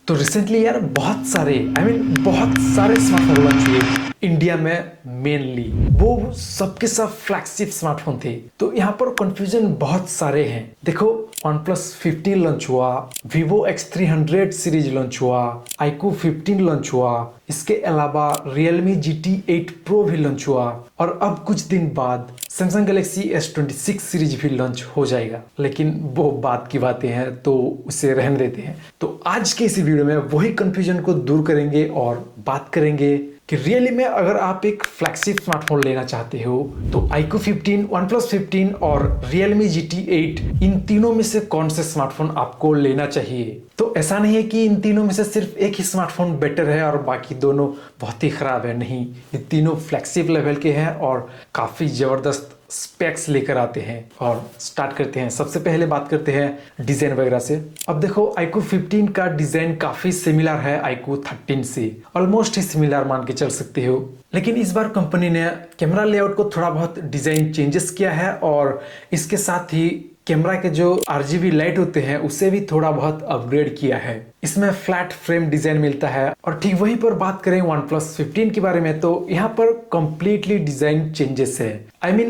तो रिसेंटली यार बहुत सारे बहुत सारे स्मार्टफोन लॉन्च हुए इंडिया में। मेनली वो सबके सब फ्लैगशिप स्मार्टफोन थे। तो यहाँ पर कंफ्यूजन बहुत सारे हैं। देखो, OnePlus 15 लॉन्च हुआ, Vivo X300 सीरीज लॉन्च हुआ, iQOO 15 लॉन्च हुआ, इसके अलावा Realme GT8 Pro भी लॉन्च हुआ और अब कुछ दिन बाद Samsung Galaxy S26 सीरीज भी लॉन्च हो जाएगा। लेकिन वो बात की बातें हैं तो उसे रहने देते हैं। तो आज के इसी वीडियो में वही कंफ्यूजन को दूर करेंगे और बात करेंगे कि रियली में अगर आप एक फ्लैगशिप स्मार्टफोन लेना चाहते हो तो iQOO 15, OnePlus 15 और Realme GT8 इन तीनों में से कौन से स्मार्टफोन आपको लेना चाहिए। तो ऐसा नहीं है कि इन तीनों में से सिर्फ एक ही स्मार्टफोन बेटर है और बाकी दोनों बहुत ही खराब है। नहीं, ये तीनों फ्लैगशिप लेवल के हैं और काफी जबरदस्त स्पेक्स लेकर आते हैं। और स्टार्ट करते हैं। सबसे पहले बात करते हैं डिजाइन वगैरह से। अब देखो, iQOO 15 का डिजाइन काफी सिमिलर है iQOO 13 से, ऑलमोस्ट ही सिमिलर मान के चल सकते हो। लेकिन इस बार कंपनी ने कैमरा लेआउट को थोड़ा बहुत डिजाइन चेंजेस किया है और इसके साथ ही कैमरा के जो RGB लाइट होते हैं उसे भी थोड़ा बहुत अपग्रेड किया है। इसमें फ्लैट फ्रेम डिजाइन मिलता है। और ठीक वहीं पर बात करें OnePlus 15 के बारे में तो यहाँ पर कंप्लीटली डिजाइन चेंजेस है।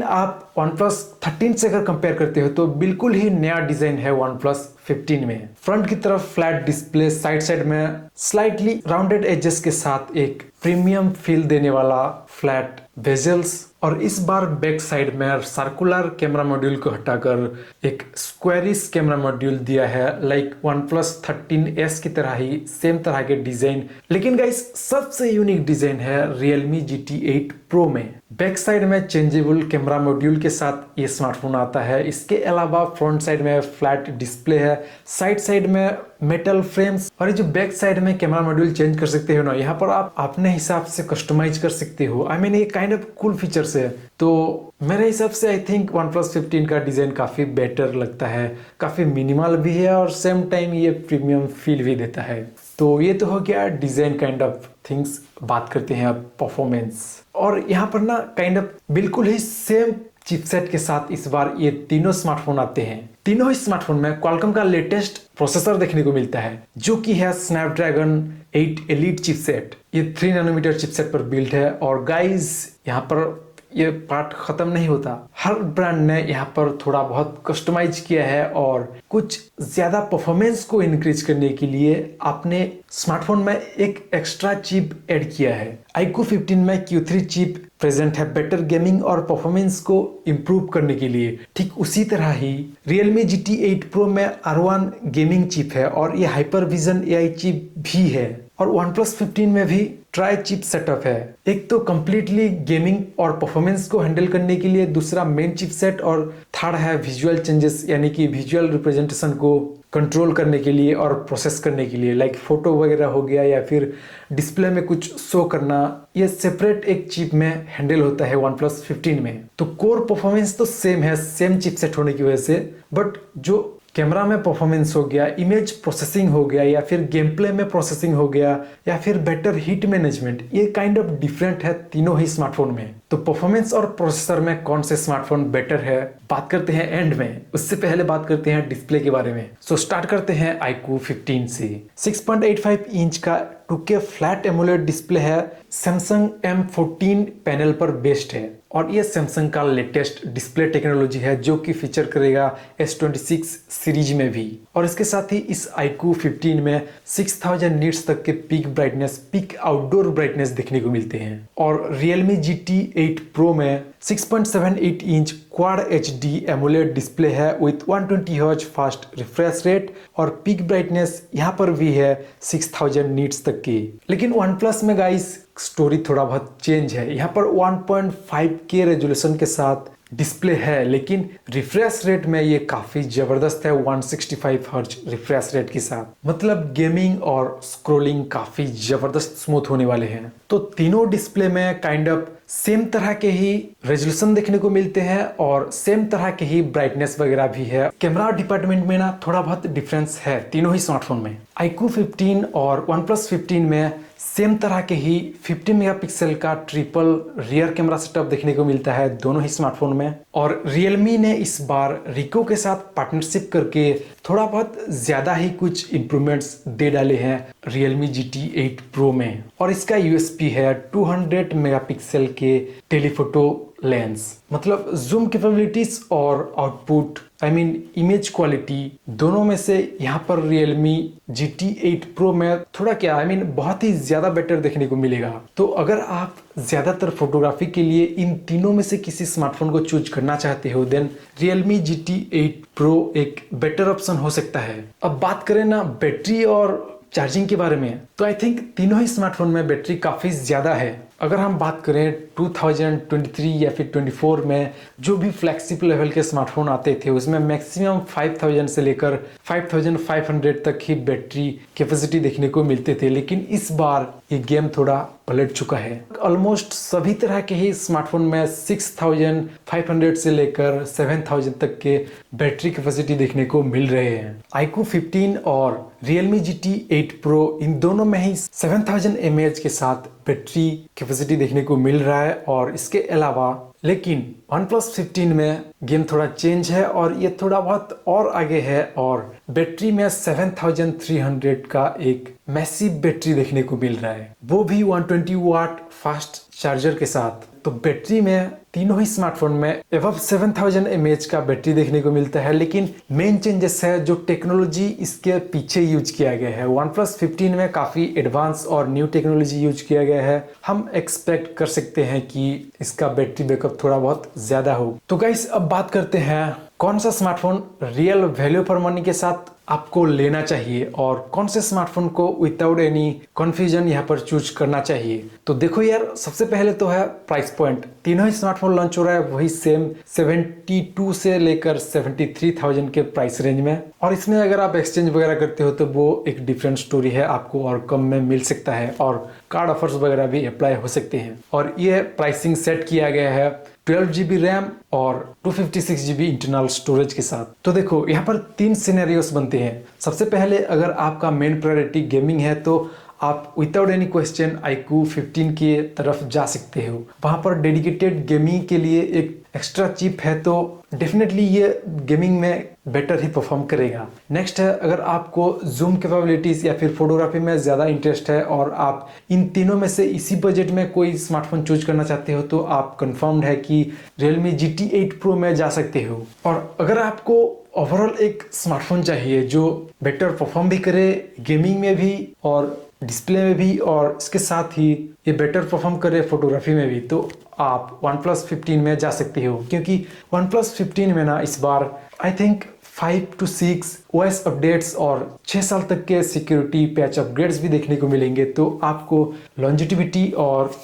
आप OnePlus 13 से अगर कंपेयर करते हो तो बिल्कुल ही नया डिजाइन है OnePlus 15 में। फ्रंट की तरफ फ्लैट डिस्प्ले, साइड में स्लाइटली राउंडेड एजेस के साथ एक प्रीमियम फील देने वाला फ्लैट बेजल्स, और इस बार बैक साइड में सर्कुलर कैमरा मॉड्यूल को हटाकर एक स्क्वायरिश कैमरा मॉड्यूल दिया है, लाइक OnePlus 13s की तरह ही सेम तरह के डिजाइन। लेकिन गाइस, सबसे यूनिक डिजाइन है Realme GT8 Pro में। बैक साइड में चेंजेबल कैमरा मॉड्यूल के साथ ये स्मार्टफोन आता है। इसके अलावा फ्रंट साइड में फ्लैट डिस्प्ले है, साइड में मेटल फ्रेम्स, और ये जो बैक साइड में कैमरा मॉड्यूल चेंज कर सकते हो ना, यहाँ पर आप अपने हिसाब से कस्टमाइज कर सकते हो। ये काइंड ऑफ कूल फीचर्स है। तो मेरे हिसाब से आई थिंक OnePlus 15 का डिजाइन काफी बेटर लगता है, काफी मिनिमल भी है और सेम टाइम ये प्रीमियम फील भी देता है। तो ये तो हो गया डिजाइन काइंड ऑफ थिंग्स। बात करते हैं अब परफॉर्मेंस। और यहाँ पर ना काइंड ऑफ बिल्कुल ही सेम चिपसेट के साथ इस बार ये तीनों स्मार्टफोन आते हैं। तीनों ही स्मार्टफोन में क्वालकॉम का लेटेस्ट प्रोसेसर देखने को मिलता है, जो कि है स्नैपड्रैगन 8 एलीट चिपसेट। ये 3 नैनोमीटर चिपसेट पर बिल्ड है। और गाइस, यहाँ पर ये पार्ट खत्म नहीं होता। हर ब्रांड ने यहाँ पर थोड़ा बहुत कस्टमाइज किया है और कुछ ज्यादा परफॉर्मेंस को इंक्रीज करने के लिए आपने स्मार्टफोन में एक एक्स्ट्रा चिप ऐड किया है। iQOO 15 में Q3 चिप प्रेजेंट है बेटर गेमिंग और परफॉर्मेंस को इंप्रूव करने के लिए। ठीक उसी तरह ही Realme GT8 Pro में R1 गेमिंग चिप है और ये HyperVision AI चिप भी है। और OnePlus 15 में भी ट्राई चिप सेटअप है। एक तो कंप्लीटली गेमिंग और परफॉर्मेंस को हैंडल करने के लिए, दूसरा मेन चिपसेट, और थर्ड है विजुअल चेंजेस यानी कि विजुअल रिप्रेजेंटेशन को कंट्रोल करने के लिए और प्रोसेस करने के लिए, लाइक फोटो वगैरह हो गया या फिर डिस्प्ले में कुछ शो करना। ये सेपरेट एक चिप में हैंडल होता है OnePlus 15 में। तो कोर परफॉर्मेंस तो सेम है, सेम चिपसेट होने की वजह से, बट जो कैमरा में परफॉर्मेंस हो गया, इमेज प्रोसेसिंग हो गया, या फिर गेम प्ले में प्रोसेसिंग हो गया, या फिर बेटर हीट मैनेजमेंट, ये काइंड ऑफ डिफरेंट है तीनों ही स्मार्टफोन में। तो परफॉर्मेंस और प्रोसेसर में कौन से स्मार्टफोन बेटर है बात करते हैं एंड में। उससे पहले बात करते हैं डिस्प्ले के बारे में। सो स्टार्ट करते हैं iQOO 15 से। 6.85 इंच का 2K फ्लैट एमोलेड डिस्प्ले है, Samsung M14 पैनल पर बेस्ड है। और ये सैमसंग का लेटेस्ट डिस्प्ले टेक्नोलॉजी है जो कि फीचर करेगा S26 सीरीज में भी। और इसके साथ ही इस iQOO 15 में 6000 निट्स तक के peak brightness, peak outdoor brightness देखने को मिलते हैं। और Realme GT8 Pro में 6.78 inch quad HD AMOLED display है with 120 hertz fast refresh rate और पीक ब्राइटनेस यहाँ पर भी है 6000 निट्स तक की। लेकिन OnePlus में गाइस स्टोरी थोड़ा बहुत चेंज है। यहाँ पर 1.5K रेजोल्यूशन के साथ डिस्प्ले है, लेकिन रिफ्रेश रेट में ये काफी जबरदस्त है 165 हर्ट्ज रिफ्रेश रेट के साथ। मतलब गेमिंग और स्क्रोलिंग काफी जबरदस्त स्मूथ होने वाले हैं। तो तीनों डिस्प्ले में काइंड ऑफ सेम तरह के ही रेजोल्यूशन देखने को मिलते हैं और सेम तरह के ही ब्राइटनेस वगैरह भी है। कैमरा डिपार्टमेंट में ना थोड़ा बहुत डिफरेंस है तीनों ही स्मार्टफोन में। iQOO 15 और OnePlus 15 में सेम तरह के ही 50 मेगापिक्सल का ट्रिपल रियर कैमरा सेटअप देखने को मिलता है दोनों ही स्मार्टफोन में। और Realme ने इस बार रिको के साथ पार्टनरशिप करके थोड़ा बहुत ज़्यादा ही कुछ इम्प्रूवमेंट्स दे डाले हैं Realme GT 8 Pro में। और इसका USP है 200 मेगापिक्सल के टेलीफोटो लेंस, मतलब जूम कैपेबिलिटीज और आउटपुट इमेज क्वालिटी दोनों में से यहाँ पर Realme GT 8 Pro में थोड़ा क्या बहुत ही ज़्यादा बेटर देखने को मिलेगा। तो अगर आप ज़्यादातर फोटोग्राफी के लिए इन तीनों में से किसी स्मार्टफोन को चूज करना चाहते हो देन Realme GT 8 Pro एक बेटर ऑप्शन हो सकता है। अब बात करें ना बैटरी और चार्जिंग के बारे में, तो आई थिंक तीनों ही स्मार्टफोन में बैटरी काफ़ी ज़्यादा है। अगर हम बात करें 2023 या फिर 24 में जो भी फ्लैगशिप लेवल के स्मार्टफोन आते थे उसमें मैक्सिमम 5000 से लेकर 5500 तक ही बैटरी कैपेसिटी देखने को मिलते थे, लेकिन इस बार ये गेम थोड़ा पलट चुका है। ऑलमोस्ट सभी तरह के ही स्मार्टफोन में 6500 से लेकर 7000 तक के बैटरी कैपेसिटी देखने को मिल रहे हैं। iQOO 15 और Realme GT 8 Pro इन दोनों में ही 7000 mAh के साथ बैटरी कैपेसिटी देखने को मिल रहा है। और इसके अलावा लेकिन OnePlus 15 में गेम थोड़ा चेंज है और ये थोड़ा बहुत और आगे है और बैटरी में 7300 का एक मैसिव बैटरी देखने को मिल रहा है, वो भी 120 वाट फास्ट चार्जर के साथ। तो बैटरी में तीनों ही स्मार्टफोन में एबव 7000 mAh का बैटरी देखने को मिलता है, लेकिन मेन चेंजेस है जो टेक्नोलॉजी इसके पीछे यूज किया गया है। OnePlus 15 में काफ़ी एडवांस और न्यू टेक्नोलॉजी यूज किया गया है। हम एक्सपेक्ट कर सकते हैं कि इसका बैटरी बैकअप थोड़ा बहुत ज़्यादा हो। तो गाइस अब बात करते हैं कौन सा smartphone real value for money के साथ आपको लेना चाहिए और कौन से स्मार्टफोन को विदाउट एनी कंफ्यूजन यहाँ पर चूज करना चाहिए। तो देखो यार, सबसे पहले तो है प्राइस पॉइंट। तीनों ही स्मार्टफोन लॉन्च हो रहा है वही सेम 72 से लेकर 73,000 के प्राइस रेंज में। और इसमें अगर आप एक्सचेंज वगैरह करते हो तो वो एक डिफरेंट स्टोरी है, आपको और कम में मिल सकता है और कार्ड ऑफर्स वगैरह भी अप्लाई हो सकते हैं। और ये प्राइसिंग सेट किया गया है 12 GB रैम और 256 GB इंटरनल स्टोरेज के साथ। तो देखो यहाँ पर 3 सिनेरियोस बनते हैं। सबसे पहले अगर आपका मेन प्रायोरिटी गेमिंग है तो आप विदाउट एनी क्वेश्चन iQOO 15 की तरफ जा सकते हो। वहाँ पर डेडिकेटेड गेमिंग के लिए एक एक्स्ट्रा चिप है तो डेफिनेटली ये गेमिंग में बेटर ही परफॉर्म करेगा। नेक्स्ट है, अगर आपको जूम कैपेबिलिटीज या फिर फोटोग्राफी में ज़्यादा इंटरेस्ट है और आप इन तीनों में से इसी बजट में कोई स्मार्टफोन चूज करना चाहते हो तो आप कंफर्म्ड है कि Realme GT 8 Pro में जा सकते हो। और अगर आपको ओवरऑल एक स्मार्टफोन चाहिए जो बेटर परफॉर्म भी करे गेमिंग में भी और डिस्प्ले में भी और इसके साथ ही ये बेटर परफॉर्म करे फोटोग्राफी में भी, तो आप OnePlus 15 में जा सकते हो। क्योंकि OnePlus 15 में ना इस बार I think 5 to 6 OS updates और 6 साल तक के सिक्योरिटी पैच अपग्रेड्स भी देखने को मिलेंगे, तो आपको लॉन्जिटिविटी और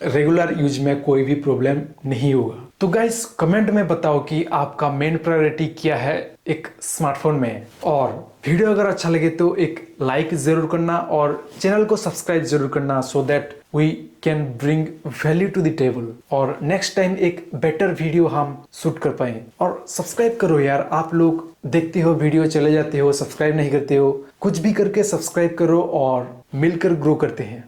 रेगुलर यूज में कोई भी प्रॉब्लम नहीं होगा। तो गाइस कमेंट में बताओ कि आपका मेन प्रायोरिटी क्या है एक स्मार्टफोन में। और वीडियो अगर अच्छा लगे तो एक लाइक जरूर करना और चैनल को सब्सक्राइब जरूर करना so that we can bring value to the table और नेक्स्ट टाइम एक बेटर वीडियो हम शूट कर पाए। और सब्सक्राइब करो यार, आप लोग देखते हो वीडियो चले जाते हो, सब्सक्राइब नहीं करते हो। कुछ भी करके सब्सक्राइब करो और मिलकर ग्रो करते हैं।